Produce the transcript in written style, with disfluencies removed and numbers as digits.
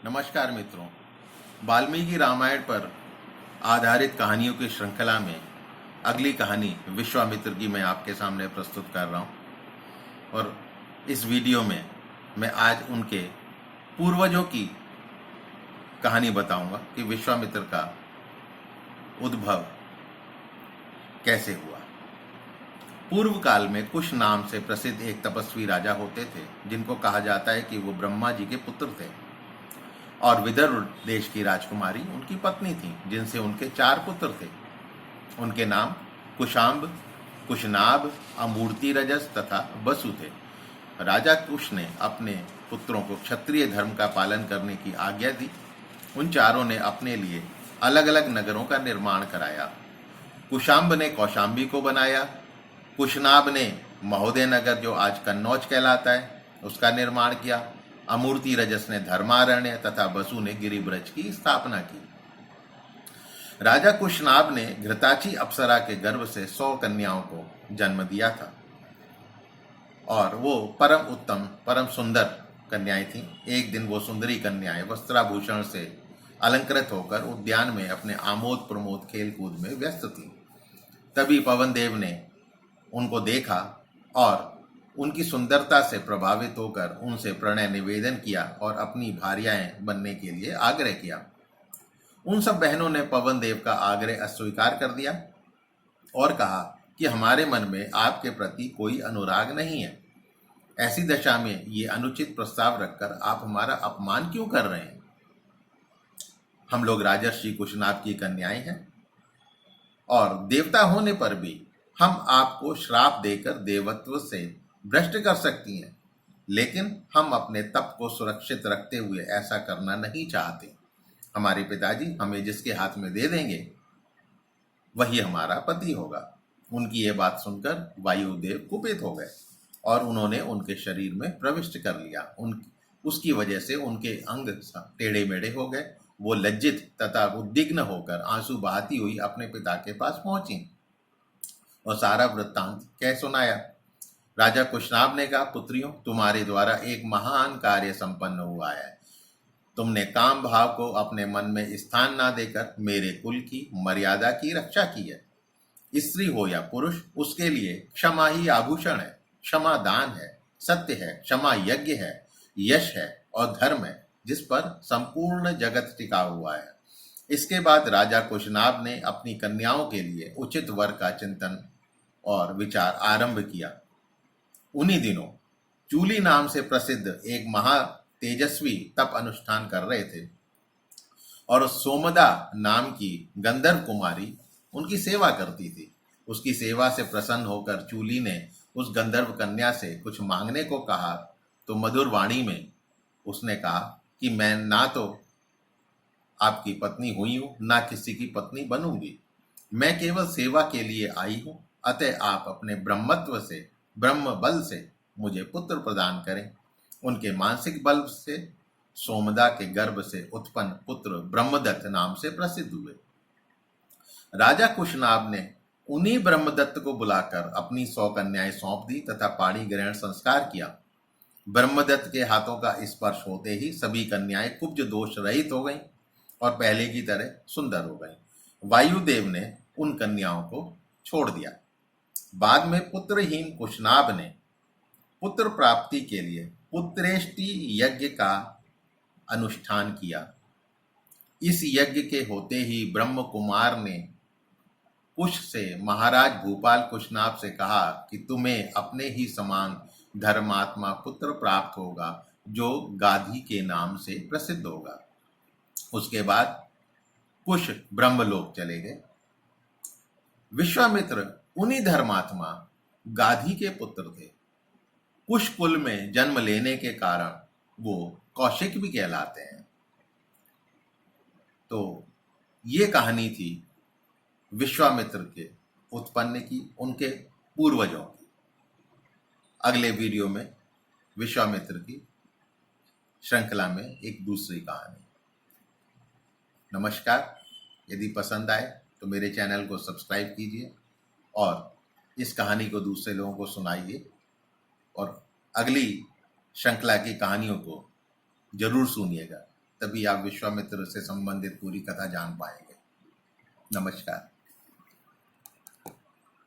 नमस्कार मित्रों, वाल्मीकि रामायण पर आधारित कहानियों की श्रृंखला में अगली कहानी विश्वामित्र की मैं आपके सामने प्रस्तुत कर रहा हूं। और इस वीडियो में मैं आज उनके पूर्वजों की कहानी बताऊंगा कि विश्वामित्र का उद्भव कैसे हुआ। पूर्व काल में कुश नाम से प्रसिद्ध एक तपस्वी राजा होते थे, जिनको कहा जाता है कि वो ब्रह्मा जी के पुत्र थे। और विदर्भ देश की राजकुमारी उनकी पत्नी थी, जिनसे उनके 4 पुत्र थे। उनके नाम कुशाम्ब, कुशनाभ, अमूर्ति रजस तथा बसु थे। राजा कुश ने अपने पुत्रों को क्षत्रिय धर्म का पालन करने की आज्ञा दी। उन चारों ने अपने लिए अलग अलग नगरों का निर्माण कराया। कुशाम्ब ने कौशाम्बी को बनाया, कुशनाभ ने महोदय नगर, जो आज कन्नौज कहलाता है, उसका निर्माण किया। अमूर्ति रजस ने धर्मारण्य तथा बसु ने गिरिब्रज की स्थापना की। राजा कुशनाभ ने घृताची अप्सरा के गर्भ से 100 कन्याओं को जन्म दिया था और वो परम उत्तम, परम सुंदर कन्याएं थीं। एक दिन वो सुंदरी कन्याएं वस्त्राभूषण से अलंकृत होकर उद्यान में अपने आमोद प्रमोद खेल कूद में व्यस्त थीं। तभी पवन देव ने उनको देखा और उनकी सुंदरता से प्रभावित होकर उनसे प्रणय निवेदन किया और अपनी भार्याएं बनने के लिए आग्रह किया। उन सब बहनों ने पवन देव का आग्रह अस्वीकार कर दिया और कहा कि हमारे मन में आपके प्रति कोई अनुराग नहीं है। ऐसी दशा में ये अनुचित प्रस्ताव रखकर आप हमारा अपमान क्यों कर रहे हैं? हम लोग राजर्षि कुशनाभ की कन्याएं हैं और देवता होने पर भी हम आपको श्राप देकर देवत्व से भ्रष्ट कर सकती हैं, लेकिन हम अपने तप को सुरक्षित रखते हुए ऐसा करना नहीं चाहते। हमारे पिताजी हमें जिसके हाथ में दे देंगे वही हमारा पति होगा। उनकी ये बात सुनकर वायुदेव कुपित हो गए और उन्होंने उनके शरीर में प्रविष्ट कर लिया। उसकी वजह से उनके अंग टेढ़े मेढ़े हो गए। वो लज्जित तथा उद्विग्न होकर आंसू बहाती हुई अपने पिता के पास पहुंची और सारा वृत्तांत कह सुनाया। राजा कुशनाभ ने कहा, पुत्रियों, तुम्हारे द्वारा एक महान कार्य संपन्न हुआ है। तुमने काम भाव को अपने मन में स्थान ना देकर मेरे कुल की मर्यादा की रक्षा की है। स्त्री हो या पुरुष, उसके लिए क्षमा ही आभूषण है। क्षमा दान है, सत्य है, क्षमा यज्ञ है, यश है और धर्म है, जिस पर संपूर्ण जगत टिका हुआ है। इसके बाद राजा कुशनाभ ने अपनी कन्याओं के लिए उचित वर का चिंतन और विचार आरंभ किया। उन्हीं दिनों चूली नाम से प्रसिद्ध एक महा तेजस्वी तप अनुष्ठान कर रहे थे और सोमदा नाम की गंधर्व कुमारी उनकी सेवा करती थी। उसकी सेवा से प्रसन्न होकर चूली ने उस गंधर्व कन्या से कुछ मांगने को कहा तो मधुर वाणी में उसने कहा कि मैं ना तो आपकी पत्नी हुई हूं, ना किसी की पत्नी बनूंगी। मैं केवल सेवा के लिए आई हूं। अतः आप अपने ब्रह्मत्व से, ब्रह्म बल से मुझे पुत्र प्रदान करें। उनके मानसिक बल से सोमदा के गर्भ से उत्पन्न पुत्र ब्रह्मदत्त नाम से प्रसिद्ध हुए। राजा कुशनाभ ने उन्हीं ब्रह्मदत्त को बुलाकर अपनी 100 कन्याएं सौंप दी तथा पाणी ग्रहण संस्कार किया। ब्रह्मदत्त के हाथों का स्पर्श होते ही सभी कन्याएं कुब्ज दोष रहित हो गईं और पहले की तरह सुंदर हो गईं। वायुदेव ने उन कन्याओं को छोड़ दिया। बाद में पुत्रहीन कुशनाभ ने पुत्र प्राप्ति के लिए पुत्रेष्टि यज्ञ का अनुष्ठान किया। इस यज्ञ के होते ही ब्रह्म कुमार ने कुश से महाराज भूपाल कुशनाभ से कहा कि तुम्हें अपने ही समान धर्मात्मा पुत्र प्राप्त होगा, जो गाधी के नाम से प्रसिद्ध होगा। उसके बाद कुश ब्रह्मलोक चले गए। विश्वामित्र उन्हीं धर्मात्मा गाधी के पुत्र थे। कुश कुल में जन्म लेने के कारण वो कौशिक भी कहलाते हैं। तो ये कहानी थी विश्वामित्र के उत्पन्न की, उनके पूर्वजों की। अगले वीडियो में विश्वामित्र की श्रृंखला में एक दूसरी कहानी। नमस्कार। यदि पसंद आए तो मेरे चैनल को सब्सक्राइब कीजिए और इस कहानी को दूसरे लोगों को सुनाइए और अगली श्रृंखला की कहानियों को जरूर सुनिएगा। तभी आप विश्वामित्र से संबंधित पूरी कथा जान पाएंगे। नमस्कार।